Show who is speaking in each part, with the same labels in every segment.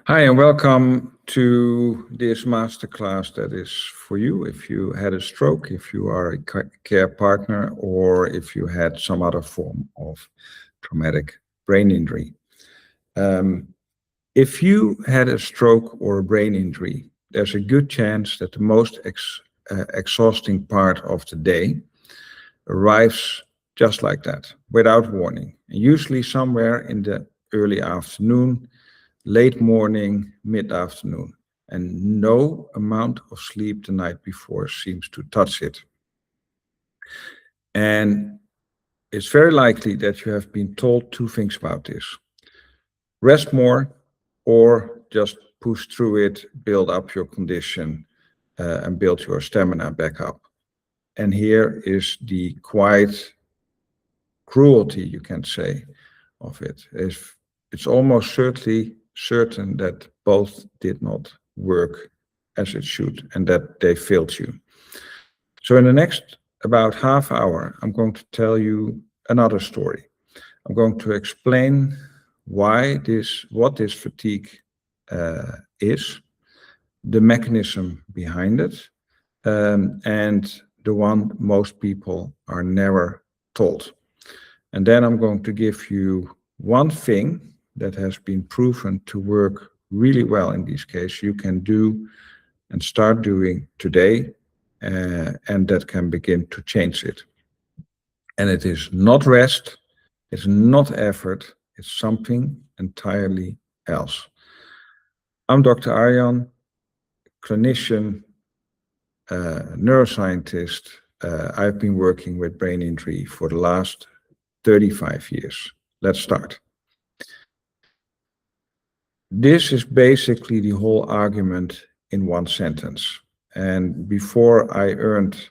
Speaker 1: Hi, and welcome to this masterclass that is for you if you had a stroke, if you are a care partner, or if you had some other form of traumatic brain injury. If you had a stroke or a brain injury, there's a good chance that the most exhausting part of the day arrives just like that, without warning, usually somewhere in the early afternoon, late morning, mid-afternoon, and no amount of sleep the night before seems to touch it. And it's very likely that you have been told two things about this. Rest more, or just push through it, build up your condition, and build your stamina back up. And here is the quiet cruelty, you can say, of it. It's almost certain that both did not work as it should and that they failed you. So in the next about half hour, I'm going to tell you another story. I'm going to explain what this fatigue is, the mechanism behind it, and the one most people are never told. And then I'm going to give you one thing that has been proven to work really well in this case you can do and start doing today, and that can begin to change it. And it is not rest, it's not effort, it's something entirely else. I'm Dr. Arjan, clinician, neuroscientist. I've been working with brain injury for the last 35 years. Let's start. This is basically the whole argument in one sentence. And before I earned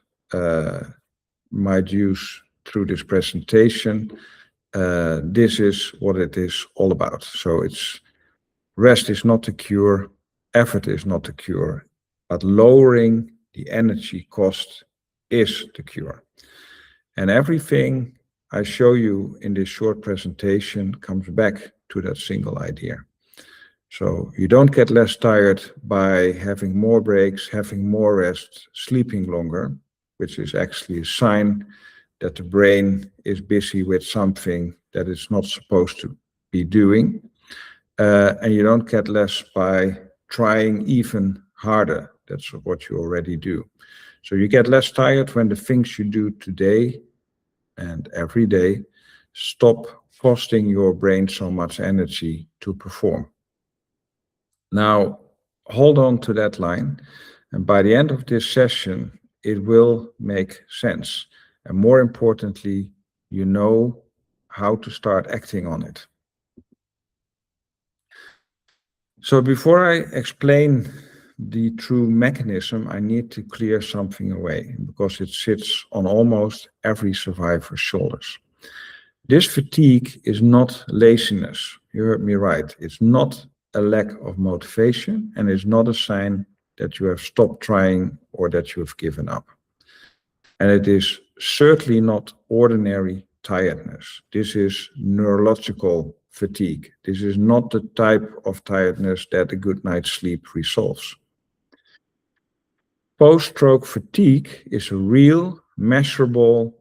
Speaker 1: my dues through this presentation, this is what it is all about. So rest is not the cure, effort is not the cure, but lowering the energy cost is the cure. And everything I show you in this short presentation comes back to that single idea. So you don't get less tired by having more breaks, having more rest, sleeping longer, which is actually a sign that the brain is busy with something that it's not supposed to be doing. And you don't get less by trying even harder. That's what you already do. So you get less tired when the things you do today and every day stop costing your brain so much energy to perform. Now, hold on to that line, and by the end of this session, it will make sense. And more importantly, you know how to start acting on it. So before I explain the true mechanism, I need to clear something away because it sits on almost every survivor's shoulders. This fatigue is not laziness. You heard me right. It's not a lack of motivation, and it's not a sign that you have stopped trying or that you have given up. And it is certainly not ordinary tiredness. This is neurological fatigue. This is not the type of tiredness that a good night's sleep resolves. Post-stroke fatigue is a real, measurable,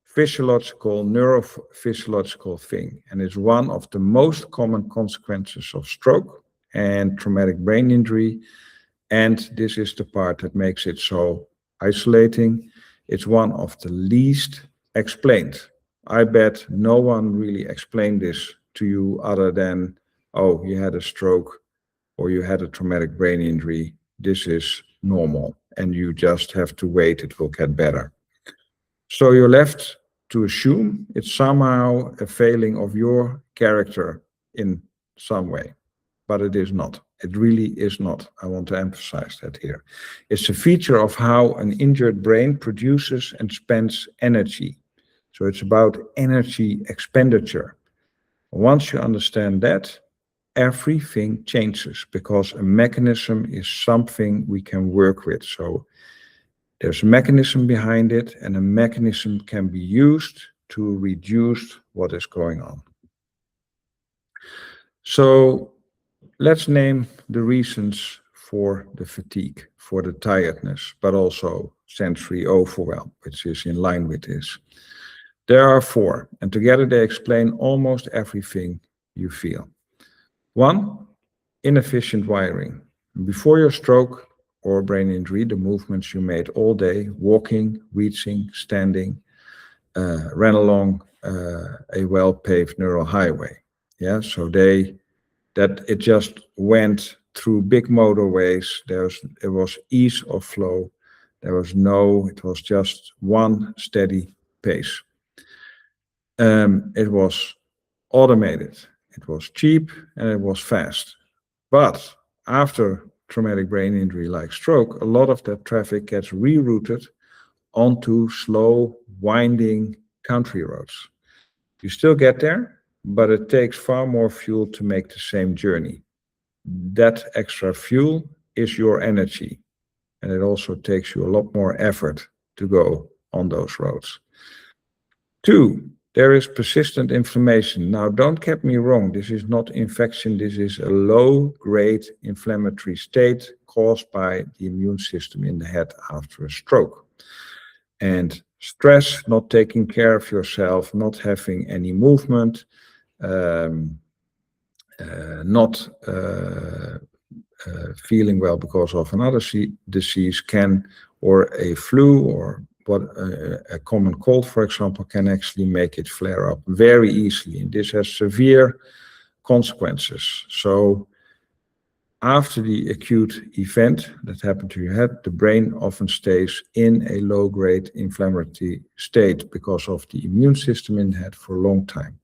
Speaker 1: physiological, neurophysiological thing, and is one of the most common consequences of stroke and traumatic brain injury. And this is the part that makes it so isolating. It's one of the least explained. I bet no one really explained this to you other than, oh, you had a stroke or you had a traumatic brain injury. This is normal, and you just have to wait, it will get better. So you're left to assume it's somehow a failing of your character in some way, but it is not. It really is not. I want to emphasize that here. It's a feature of how an injured brain produces and spends energy. So it's about energy expenditure. Once you understand that, everything changes because a mechanism is something we can work with. So there's a mechanism behind it, and a mechanism can be used to reduce what is going on. So let's name the reasons for the fatigue, for the tiredness, but also sensory overwhelm, which is in line with this. There are four, and together they explain almost everything you feel. One, inefficient wiring. Before your stroke or brain injury, the movements you made all day, walking, reaching, standing, ran along a well-paved neural highway. Yeah, so that it just went through big motorways. It was ease of flow. It was just one steady pace. It was automated. It was cheap and it was fast. But after traumatic brain injury like stroke, a lot of that traffic gets rerouted onto slow, winding country roads. You still get there, but it takes far more fuel to make the same journey. That extra fuel is your energy, and it also takes you a lot more effort to go on those roads. Two, there is persistent inflammation. Now, don't get me wrong, this is not infection, this is a low-grade inflammatory state caused by the immune system in the head after a stroke. And stress, not taking care of yourself, not having any movement, not feeling well because of another disease or a flu or a common cold, for example, can actually make it flare up very easily. And this has severe consequences. So after the acute event that happened to your head, the brain often stays in a low-grade inflammatory state because of the immune system in the head for a long time.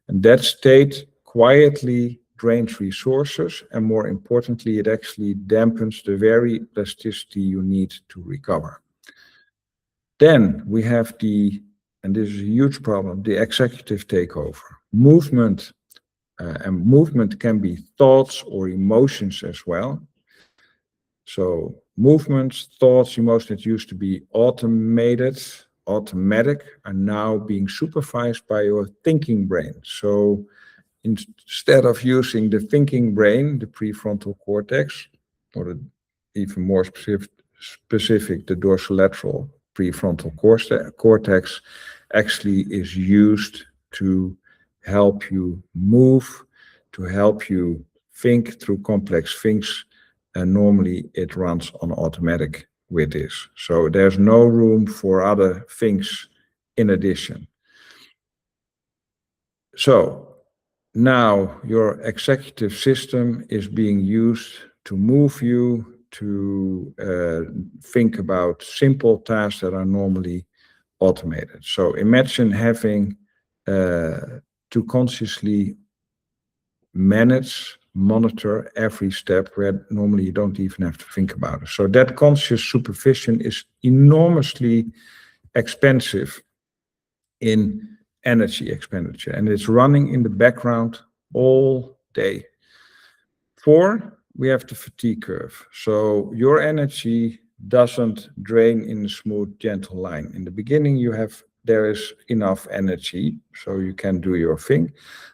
Speaker 1: And that state quietly drains resources, and more importantly, it actually dampens the very plasticity you need to recover. Then we have and this is a huge problem, the executive takeover. Movement, and movement can be thoughts or emotions as well. So movements, thoughts, emotions that used to be automatic, are now being supervised by your thinking brain. So instead of using the thinking brain, the prefrontal cortex, or even more specific, the dorsolateral prefrontal cortex actually is used to help you move, to help you think through complex things, and normally it runs on automatic with this. So there's no room for other things in addition. So now your executive system is being used to move you to think about simple tasks that are normally automated. So imagine having to consciously monitor every step where normally you don't even have to think about it. So that conscious supervision is enormously expensive in energy expenditure, and it's running in the background all day. 4, we have the fatigue curve. So your energy doesn't drain in a smooth, gentle line. In the beginning, there is enough energy, so you can do your thing.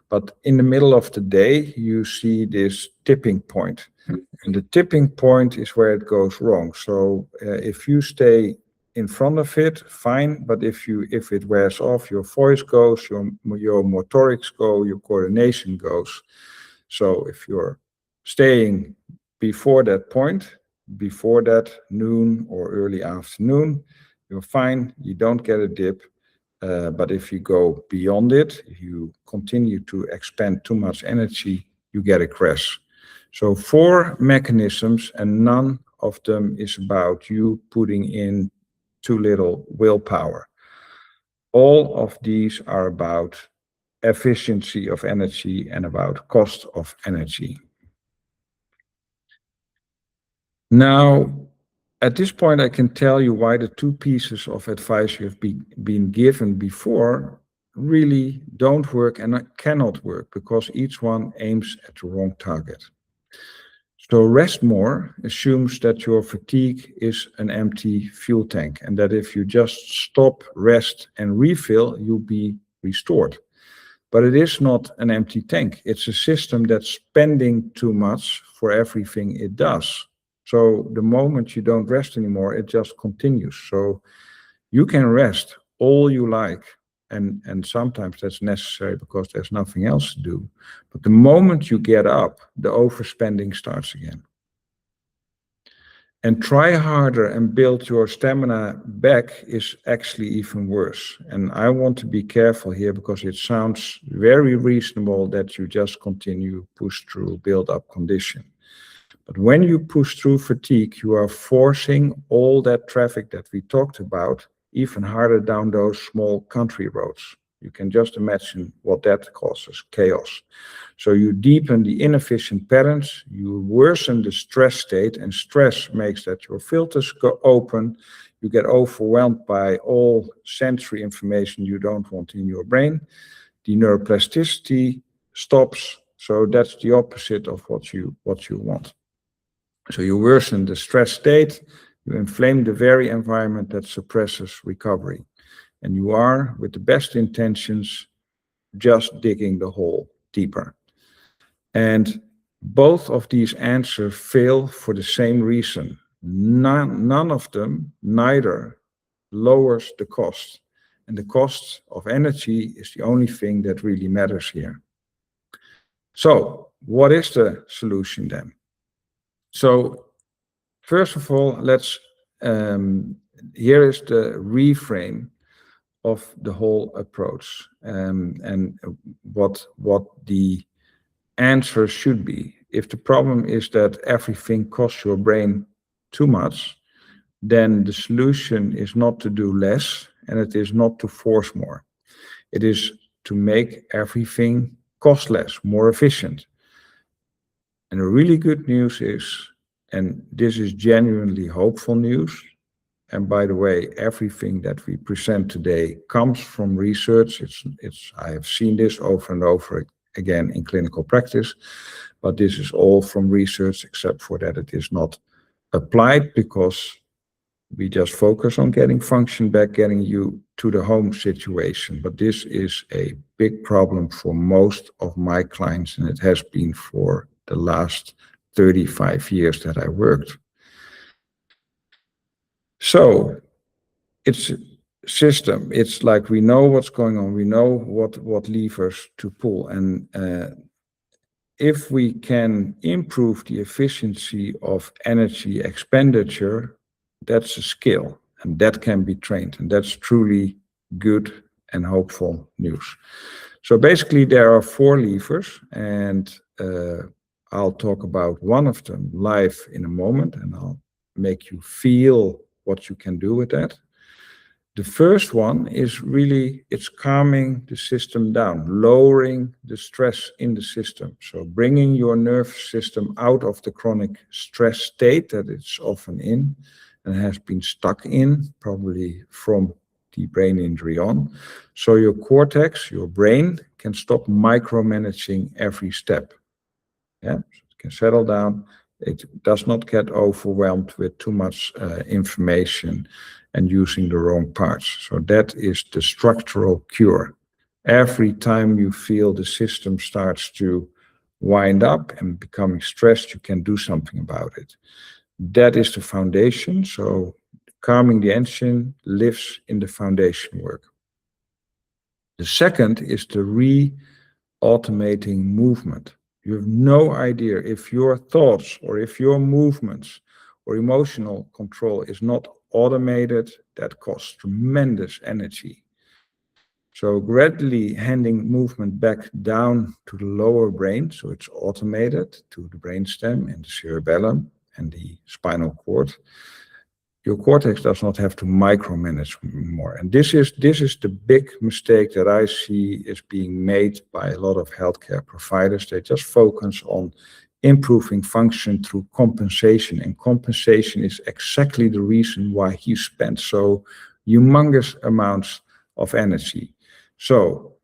Speaker 1: But in the middle of the day, you see this tipping point. And the tipping point is where it goes wrong. So if you stay in front of it, fine. But if it wears off, your voice goes, your motorics go, your coordination goes. So if you're staying before that point, before that noon or early afternoon, you're fine. You don't get a dip. But if you go beyond it, if you continue to expend too much energy, you get a crash. So 4 mechanisms, and none of them is about you putting in too little willpower. All of these are about efficiency of energy and about cost of energy. Now, at this point, I can tell you why the 2 pieces of advice you have been given before really don't work and cannot work, because each one aims at the wrong target. So rest more assumes that your fatigue is an empty fuel tank, and that if you just stop, rest, and refill, you'll be restored. But it is not an empty tank. It's a system that's spending too much for everything it does. So the moment you don't rest anymore, it just continues. So you can rest all you like, and sometimes that's necessary because there's nothing else to do. But the moment you get up, the overspending starts again. And try harder and build your stamina back is actually even worse. And I want to be careful here because it sounds very reasonable that you just continue, push through, build up condition. But when you push through fatigue, you are forcing all that traffic that we talked about even harder down those small country roads. You can just imagine what that causes, chaos. So you deepen the inefficient patterns, you worsen the stress state, and stress makes that your filters go open, you get overwhelmed by all sensory information you don't want in your brain, the neuroplasticity stops, so that's the opposite of what you want. So you worsen the stress state, you inflame the very environment that suppresses recovery. And you are, with the best intentions, just digging the hole deeper. And both of these answers fail for the same reason. None of them, neither, lowers the cost. And the cost of energy is the only thing that really matters here. So, what is the solution then? So, first of all, here is the reframe of the whole approach, and what the answer should be. If the problem is that everything costs your brain too much, then the solution is not to do less, and it is not to force more. It is to make everything cost less, more efficient. And the really good news is, and this is genuinely hopeful news, and by the way, everything that we present today comes from research. I have seen this over and over again in clinical practice, but this is all from research, except for that it is not applied because we just focus on getting function back, getting you to the home situation. But this is a big problem for most of my clients, and it has been for the last 35 years that I worked. So it's a system. It's like we know what's going on. We know what levers to pull. And if we can improve the efficiency of energy expenditure, that's a skill, and that can be trained. And that's truly good and hopeful news. So basically, there are 4 levers, and I'll talk about one of them live in a moment, and I'll make you feel what you can do with that. The first one is really, it's calming the system down, lowering the stress in the system. So bringing your nervous system out of the chronic stress state that it's often in and has been stuck in, probably from the brain injury on. So your cortex, your brain, can stop micromanaging every step. Yeah, it can settle down. It does not get overwhelmed with too much information and using the wrong parts. So that is the structural cure. Every time you feel the system starts to wind up and becoming stressed, you can do something about it. That is the foundation. So calming the engine lives in the foundation work. The second is the re-automating movement. You have no idea if your thoughts or if your movements or emotional control is not automated, that costs tremendous energy. So gradually handing movement back down to the lower brain, so it's automated to the brainstem and the cerebellum and the spinal cord. Your cortex does not have to micromanage more. And this is the big mistake that I see is being made by a lot of healthcare providers. They just focus on improving function through compensation. And compensation is exactly the reason why you spend so humongous amounts of energy. So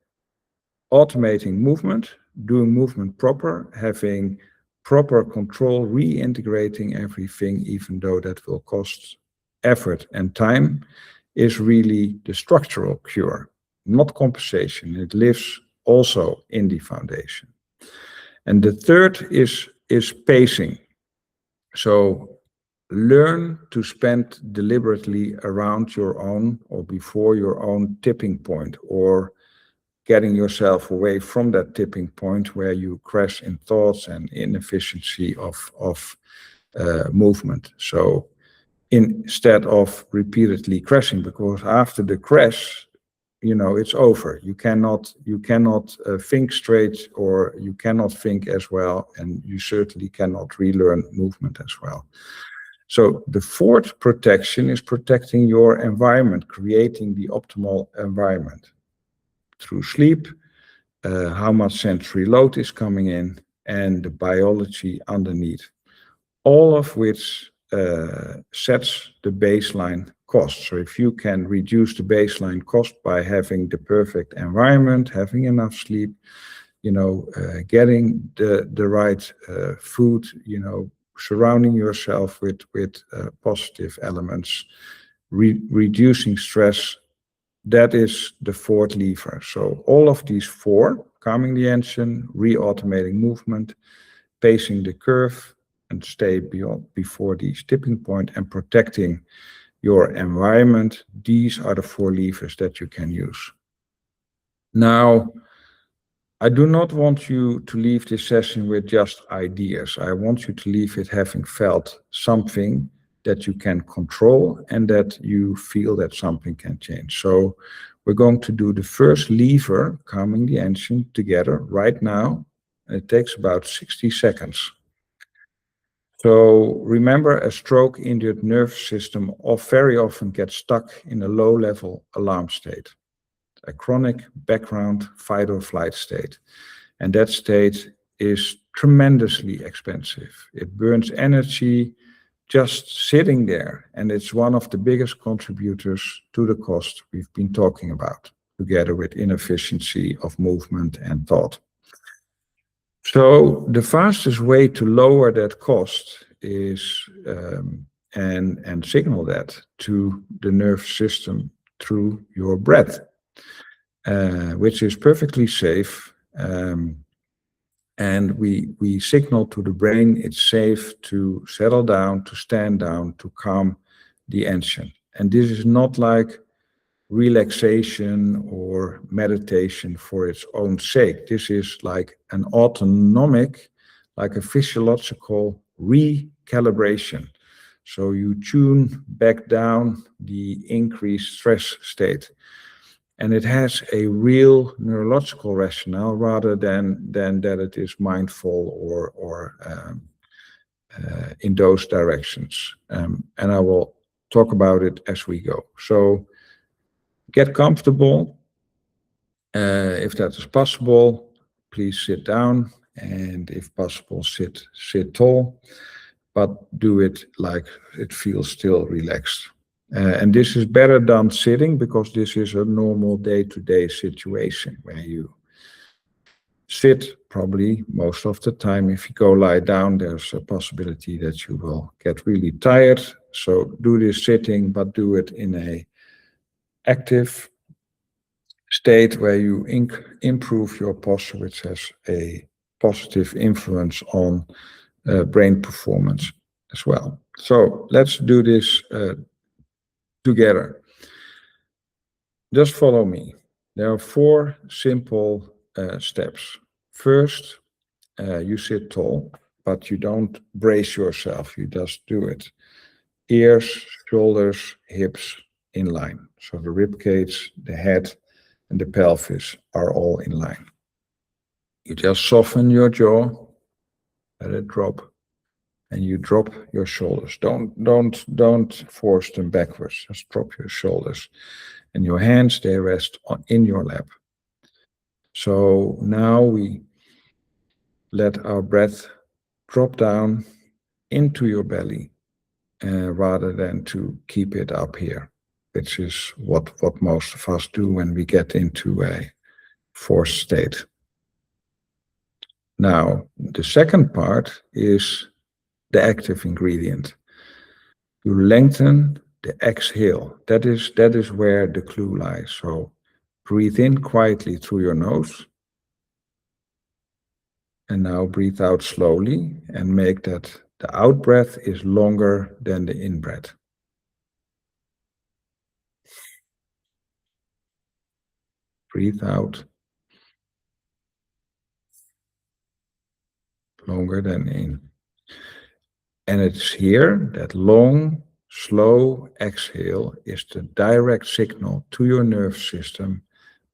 Speaker 1: automating movement, doing movement proper, having proper control, reintegrating everything, even though that will cost effort and time, is really the structural cure, not compensation. It lives also in the foundation. And the third is pacing. So learn to spend deliberately around your own or before your own tipping point, or getting yourself away from that tipping point where you crash in thoughts and inefficiency of movement. So instead of repeatedly crashing, because after the crash, it's over. You cannot think straight, or you cannot think as well, and you certainly cannot relearn movement as well. So the fourth protection is protecting your environment, creating the optimal environment through sleep, how much sensory load is coming in, and the biology underneath, all of which sets the baseline cost. So if you can reduce the baseline cost by having the perfect environment, having enough sleep, getting the right food, surrounding yourself with positive elements, reducing stress, that is the fourth lever. So all of these four, calming the engine, re-automating movement, pacing the curve, and stay before the tipping point, and protecting your environment, these are the four levers that you can use. Now, I do not want you to leave this session with just ideas. I want you to leave it having felt something that you can control and that you feel that something can change. So we're going to do the first lever, calming the engine, together right now. It takes about 60 seconds. So remember, a stroke-injured nervous system very often gets stuck in a low-level alarm state, a chronic background fight or flight state. And that state is tremendously expensive. It burns energy just sitting there, and it's one of the biggest contributors to the cost we've been talking about, together with inefficiency of movement and thought. So the fastest way to lower that cost is and signal that to the nervous system through your breath, which is perfectly safe. And we signal to the brain it's safe to settle down, to stand down, to calm the engine. And this is not like relaxation or meditation for its own sake. This is like an autonomic, like a physiological recalibration. So you tune back down the increased stress state. And it has a real neurological rationale rather than that it is mindful or in those directions. And I will talk about it as we go. So get comfortable. If that is possible, please sit down, and if possible, sit tall, but do it like it feels still relaxed. And this is better done sitting, because this is a normal day-to-day situation where you sit probably most of the time. If you go lie down, there's a possibility that you will get really tired. So do this sitting, but do it in a active state where you improve your posture, which has a positive influence on brain performance as well. So let's do this together. Just follow me. There are four simple steps. First, you sit tall, but you don't brace yourself. You just do it. Ears, shoulders, hips in line. So the rib cage, the head, and the pelvis are all in line. You just soften your jaw, let it drop, and you drop your shoulders. Don't force them backwards. Just drop your shoulders, and your hands, they rest in your lap. So now we let our breath drop down into your belly, rather than to keep it up here, which is what most of us do when we get into a forced state. Now, the second part is the active ingredient. You lengthen the exhale. That is where the clue lies. So breathe in quietly through your nose And now breathe out slowly and make that the out breath is longer than the in breath. Breathe out longer than in. And it's here that long, slow exhale is the direct signal to your nervous system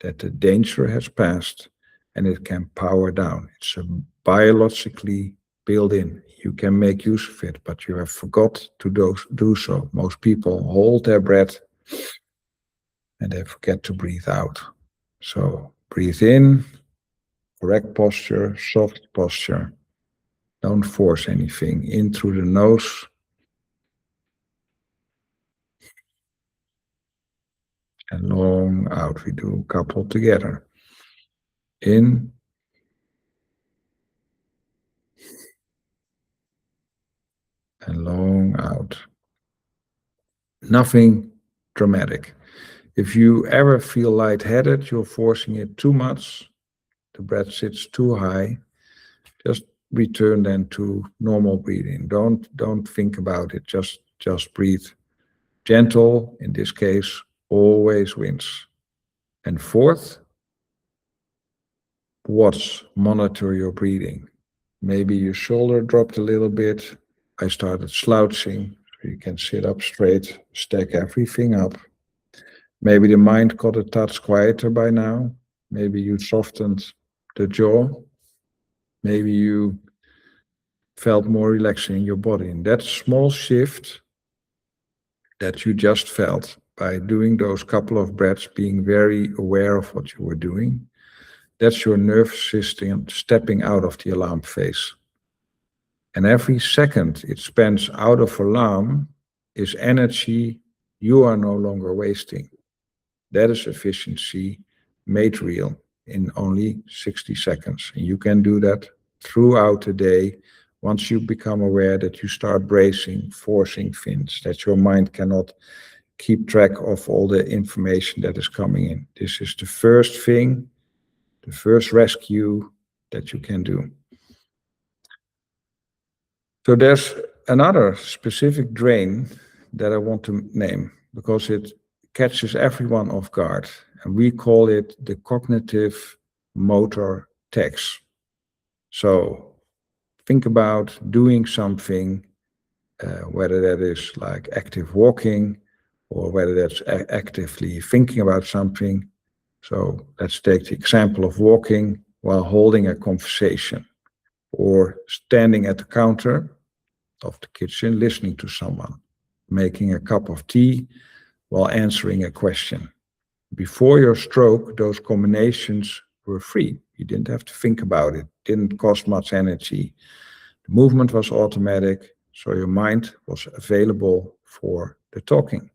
Speaker 1: that the danger has passed and it can power down. It's a biologically built in. You can make use of it, but you have forgot to do so. Most people hold their breath and they forget to breathe out. So breathe in, correct posture, soft posture. Don't force anything. In through the nose. And long out. We do a couple together. In. And long out. Nothing dramatic. If you ever feel lightheaded, you're forcing it too much, the breath sits too high, just return then to normal breathing. Don't think about it. Just breathe. Gentle, in this case, always wins. And fourth, watch, monitor your breathing. Maybe your shoulder dropped a little bit. I started slouching, so you can sit up straight, stack everything up. Maybe the mind got a touch quieter by now. Maybe you softened the jaw. Maybe you felt more relaxing in your body. And that small shift that you just felt by doing those couple of breaths, being very aware of what you were doing, that's your nervous system stepping out of the alarm phase. And every second it spends out of alarm is energy you are no longer wasting. That is efficiency made real in only 60 seconds. And you can do that throughout the day once you become aware that you start bracing, forcing things, that your mind cannot keep track of all the information that is coming in. This is the first thing, the first rescue that you can do. So there's another specific drain that I want to name because it catches everyone off guard. And we call it the cognitive motor tax. So think about doing something, whether that is like active walking or whether that's actively thinking about something. So let's take the example of walking while holding a conversation or standing at the counter of the kitchen, listening to someone, making a cup of tea while answering a question. Before your stroke, those combinations were free. You didn't have to think about it. Didn't cost much energy. The movement was automatic, so your mind was available for the talking.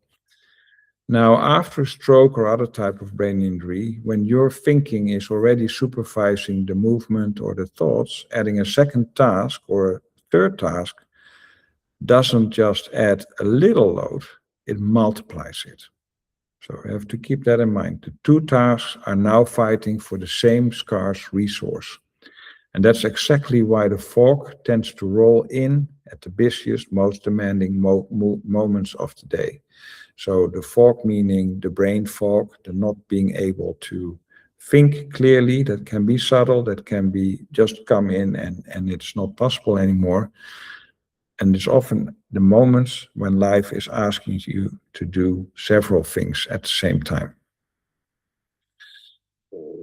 Speaker 1: Now, after a stroke or other type of brain injury, when your thinking is already supervising the movement or the thoughts, adding a second task or a third task doesn't just add a little load, it multiplies it. So you have to keep that in mind. The two tasks are now fighting for the same scarce resource. And that's exactly why the fog tends to roll in at the busiest, most demanding moments of the day. So the fog meaning the brain fog, the not being able to think clearly, that can be subtle, that can be just come in and it's not possible anymore. And it's often the moments when life is asking you to do several things at the same time.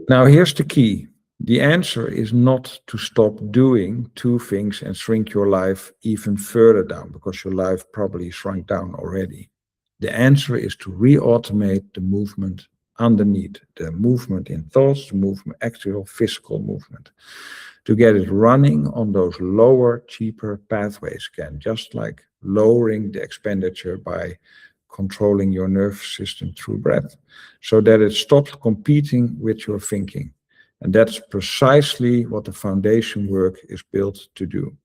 Speaker 1: Now, here's the key. The answer is not to stop doing two things and shrink your life even further down, because your life probably shrunk down already. The answer is to re-automate the movement underneath, the movement in thoughts, the movement, actual physical movement, to get it running on those lower, cheaper pathways again, just like lowering the expenditure by controlling your nervous system through breath, so that it stops competing with your thinking. And that's precisely what the foundation work is built to do.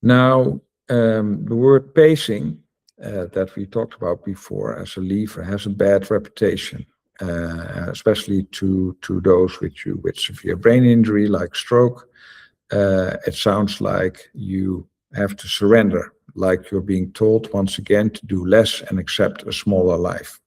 Speaker 1: Now, the word pacing that we talked about before as a lever has a bad reputation. especially to those with severe brain injury like stroke. It sounds like you have to surrender, like you're being told once again to do less and accept a smaller life.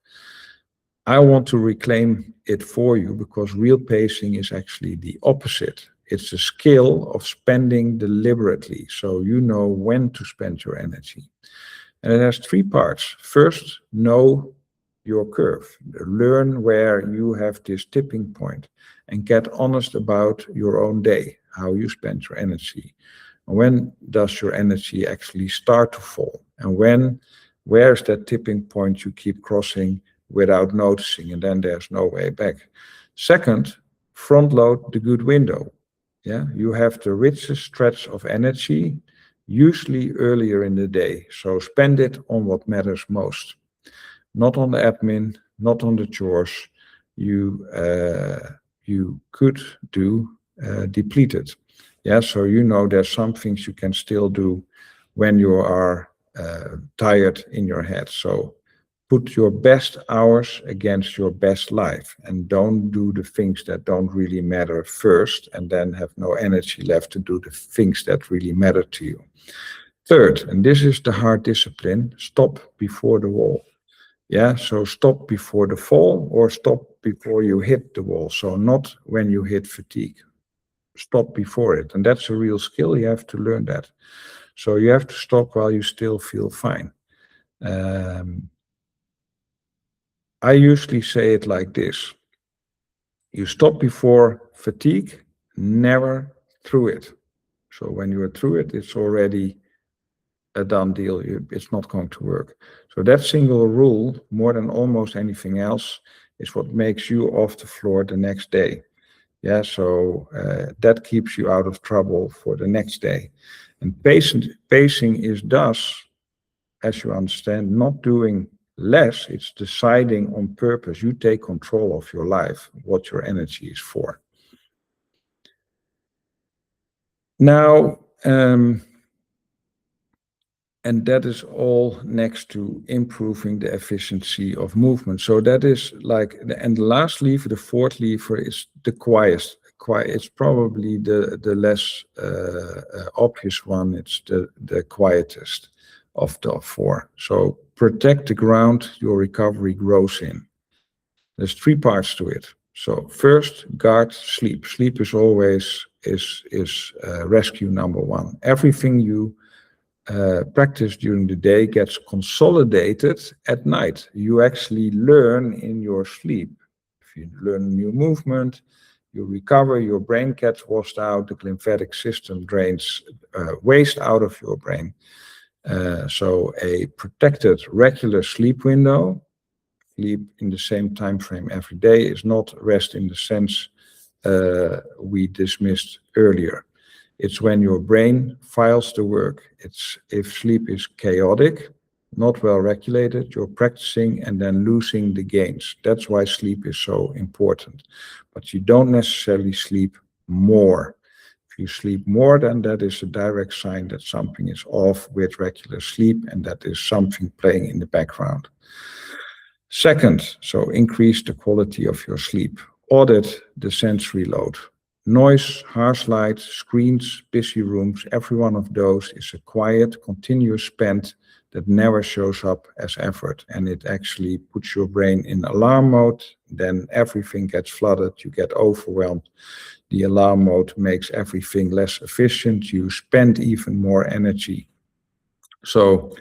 Speaker 1: I want to reclaim it for you because real pacing is actually the opposite. It's a skill of spending deliberately, so you know when to spend your energy. And it has three parts. First, know your curve. Learn where you have this tipping point and get honest about your own day, how you spend your energy. When does your energy actually start to fall? And where's that tipping point you keep crossing without noticing, and then there's no way back. Second, front load the good window. Yeah, you have the richest stretch of energy, usually earlier in the day. So spend it on what matters most, not on the admin, not on the chores you could do depleted. Yeah, so you know there's some things you can still do when you are tired in your head. So put your best hours against your best life and don't do the things that don't really matter first and then have no energy left to do the things that really matter to you. Third, and this is the hard discipline, stop before the wall. Yeah, so stop before the fall or stop before you hit the wall. So not when you hit fatigue, stop before it. And that's a real skill. You have to learn that. So you have to stop while you still feel fine. I usually say it like this. You stop before fatigue, never through it. So when you are through it, it's already a done deal. It's not going to work. So that single rule, more than almost anything else, is what makes you off the floor the next day. Yeah, so that keeps you out of trouble for the next day. And pacing is thus, as you understand, not doing less, it's deciding on purpose. You take control of your life, what your energy is for. Now, and that is all next to improving the efficiency of movement. So that is like, and the last lever, the fourth lever, is the quietest. It's probably the less obvious one. It's the quietest of the four. So protect the ground your recovery grows in. There's three parts to it. So first, guard sleep. Sleep is always rescue number one. Everything you practice during the day gets consolidated at night. You actually learn in your sleep. If you learn a new movement, you recover, your brain gets washed out, the lymphatic system drains waste out of your brain. So a protected regular sleep window, sleep in the same time frame every day, is not rest in the sense we dismissed earlier. It's when your brain files the work. It's if sleep is chaotic, not well regulated, you're practicing and then losing the gains. That's why sleep is so important. But you don't necessarily sleep more. If you sleep more, then that is a direct sign that something is off with regular sleep, and that is something playing in the background. Second, so increase the quality of your sleep. Audit the sensory load. Noise, harsh light, screens, busy rooms, every one of those is a quiet, continuous spend that never shows up as effort. And it actually puts your brain in alarm mode. Then everything gets flooded, you get overwhelmed. The alarm mode makes everything less efficient. You spend even more energy. So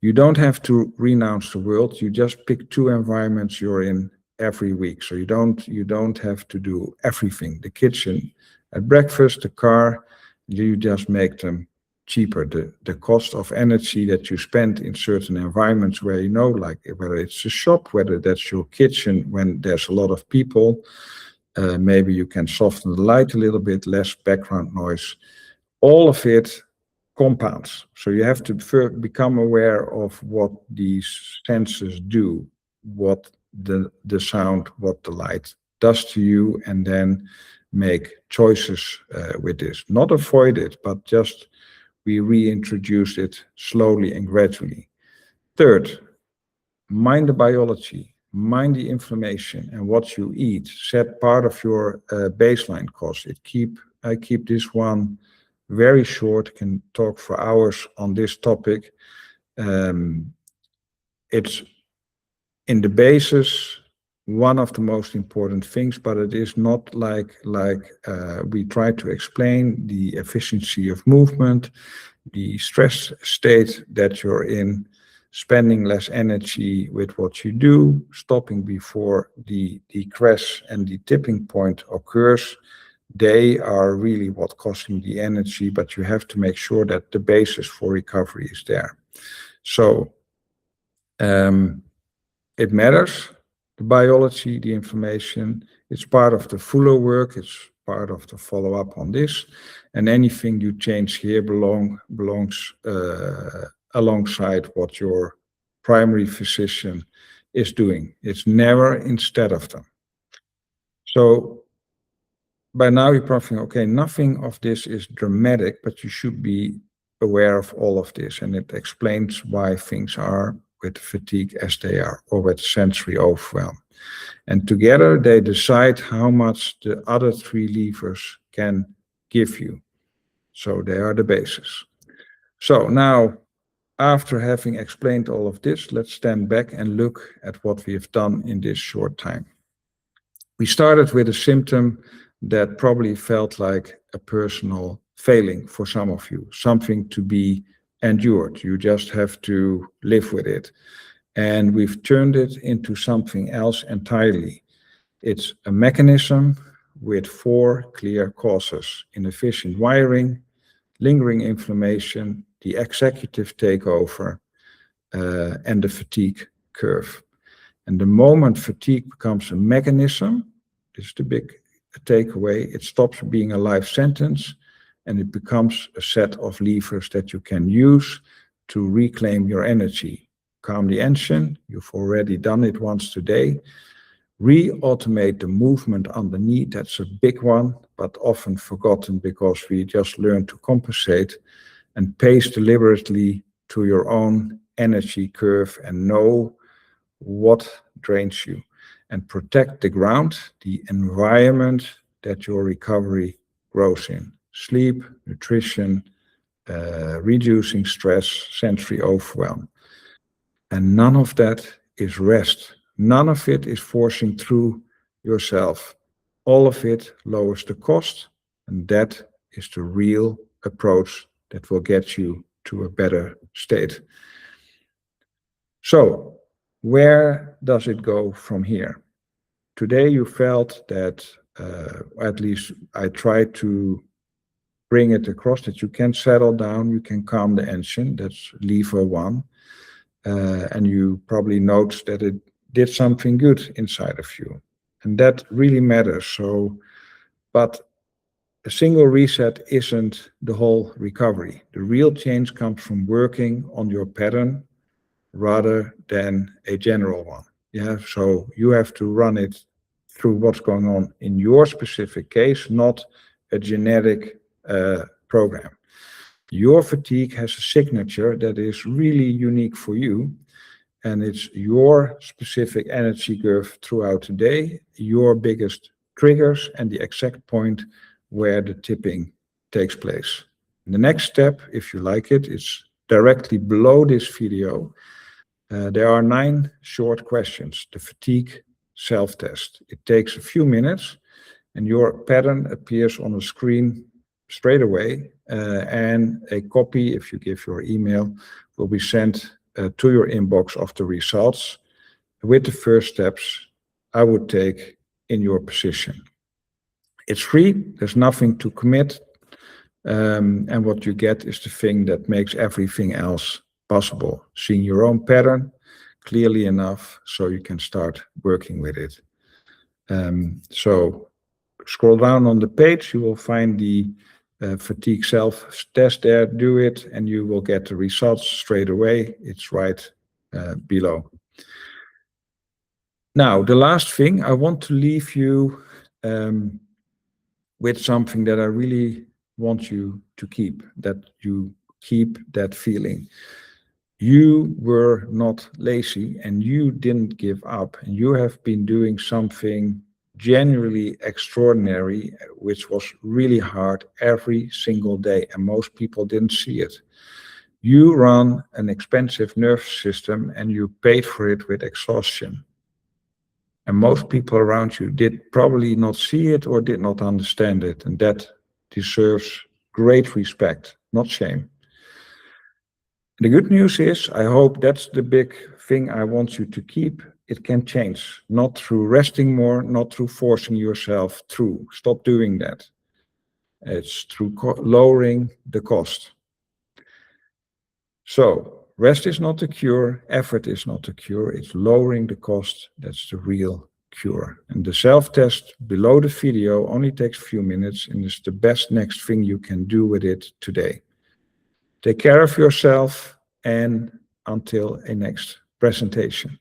Speaker 1: you don't have to renounce the world. You just pick two environments you're in every week. So you don't have to do everything. The kitchen, at breakfast, the car, you just make them cheaper. The cost of energy that you spend in certain environments where you know, like whether it's a shop, whether that's your kitchen when there's a lot of people, maybe you can soften the light a little bit, less background noise. All of it compounds. So you have to become aware of what these senses do, what the sound, what the light does to you, and then make choices with this. Not avoid it, but just we reintroduce it slowly and gradually. Third, mind the biology. mind the inflammation and what you eat, set part of your baseline cost. I keep this one very short, can talk for hours on this topic. It's in the basis one of the most important things, but it is not like we try to explain the efficiency of movement, the stress state that you're in, spending less energy with what you do, stopping before the crash and the tipping point occurs. They are really what costing the energy, but you have to make sure that the basis for recovery is there. So it matters, the biology, the inflammation. It's part of the fuller work. It's part of the follow-up on this. And anything you change here belongs alongside what your primary physician is doing. It's never instead of them. So by now you're probably thinking, okay, nothing of this is dramatic, but you should be aware of all of this. And it explains why things are with fatigue as they are, or with sensory overwhelm. And together they decide how much the other three levers can give you. So they are the basis. So now, after having explained all of this, let's stand back and look at what we have done in this short time. We started with a symptom that probably felt like a personal failing for some of you, something to be endured. You just have to live with it. And we've turned it into something else entirely. It's a mechanism with 4 clear causes: inefficient wiring, lingering inflammation, the executive takeover, and the fatigue curve. And the moment fatigue becomes a mechanism, this is the big takeaway, it stops being a life sentence and it becomes a set of levers that you can use to reclaim your energy. Calm the engine, you've already done it once today. Re-automate the movement underneath, that's a big one, but often forgotten because we just learn to compensate. And pace deliberately to your own energy curve and know what drains you. And protect the ground, the environment that your recovery grows in. Sleep, nutrition, reducing stress, sensory overwhelm. And none of that is rest. None of it is forcing through yourself. All of it lowers the cost, and that is the real approach that will get you to a better state. So, where does it go from here? Today you felt that, at least I tried to bring it across, that you can settle down, you can calm the engine, that's lever 1. And you probably noticed that it did something good inside of you. And that really matters. So, but a single reset isn't the whole recovery. The real change comes from working on your pattern rather than a general one. Yeah, so you have to run it through what's going on in your specific case, not a generic program. Your fatigue has a signature that is really unique for you, and it's your specific energy curve throughout the day, your biggest triggers, and the exact point where the tipping takes place. The next step, if you like it, is directly below this video. There are 9 short questions, the fatigue self-test. It takes a few minutes, and your pattern appears on the screen straight away, and a copy, if you give your email, will be sent to your inbox of the results with the first steps I would take in your position. It's free, there's nothing to commit, and what you get is the thing that makes everything else possible. Seeing your own pattern clearly enough so you can start working with it. So scroll down on the page, you will find the fatigue self-test there, do it, and you will get the results straight away. It's right below. Now, the last thing, I want to leave you with something that I really want you to keep, that you keep that feeling. You were not lazy and you didn't give up, and you have been doing something genuinely extraordinary, which was really hard every single day, and most people didn't see it. You run an expensive nervous system and you paid for it with exhaustion. And most people around you did probably not see it or did not understand it. And that deserves great respect, not shame. The good news is, I hope that's the big thing I want you to keep. It can change, not through resting more, not through forcing yourself through. Stop doing that. It's through lowering the cost. So rest is not the cure, effort is not the cure, it's lowering the cost that's the real cure. And the self-test below the video only takes a few minutes and is the best next thing you can do with it today. Take care of yourself, and until a next presentation.